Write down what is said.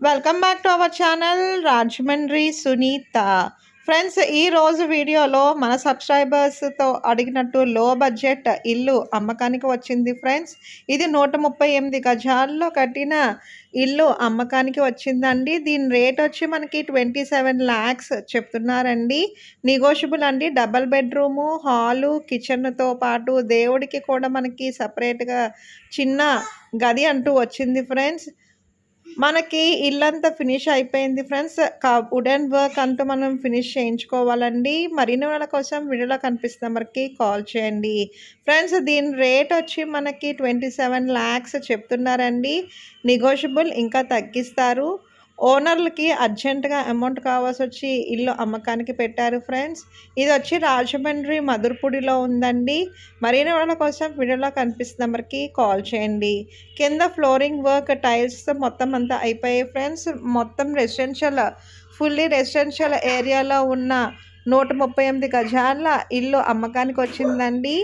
Welcome back to our channel Rajahmundry Sunitha. Friends, ఈరోజు వీడియోలో మన సబ్స్క్రైబర్స్తో అడిగినట్టు లో బడ్జెట్ ఇల్లు అమ్మకానికి వచ్చింది ఫ్రెండ్స్. ఇది 138 గజాల్లో కట్టిన ఇల్లు అమ్మకానికి వచ్చిందండి. దీని రేట్ వచ్చి మనకి 27 lakhs చెప్తున్నారండి. నెగోషియబుల్ అండి. డబల్ బెడ్రూము, హాలు, కిచెన్తో పాటు దేవుడికి కూడా మనకి సపరేట్గా చిన్న గది అంటూ వచ్చింది ఫ్రెండ్స్. మనకి ఇల్లంతా ఫినిష్ అయిపోయింది ఫ్రెండ్స్. వుడెన్ వర్క్ అంటూ మనం ఫినిష్ చేయించుకోవాలండి. మరిన్ని వాళ్ళ కోసం వీడియోలో కనిపిస్తున్న నెంబర్కి కాల్ చేయండి ఫ్రెండ్స్. దీని రేట్ వచ్చి మనకి 27 lakhs చెప్తున్నారండి. నెగోషియబుల్, ఇంకా తగ్గిస్తారు. ఓనర్లకి అర్జెంటుగా అమౌంట్ కావాల్సి వచ్చి ఇల్లు అమ్మకానికి పెట్టారు ఫ్రెండ్స్. ఇది వచ్చి రాజమండ్రి మధురపూడిలో ఉందండి. మరిన్ని వాళ్ళ కోసం వీడియోలో కనిపిస్తున్న నెంబర్కి కాల్ చేయండి. కింద ఫ్లోరింగ్ వర్క్, టైల్స్తో మొత్తం అంతా అయిపోయాయి ఫ్రెండ్స్. మొత్తం ఫుల్లీ రెసిడెన్షియల్ ఏరియాలో ఉన్న 138 గజాల ఇల్లు అమ్మకానికి వచ్చిందండి.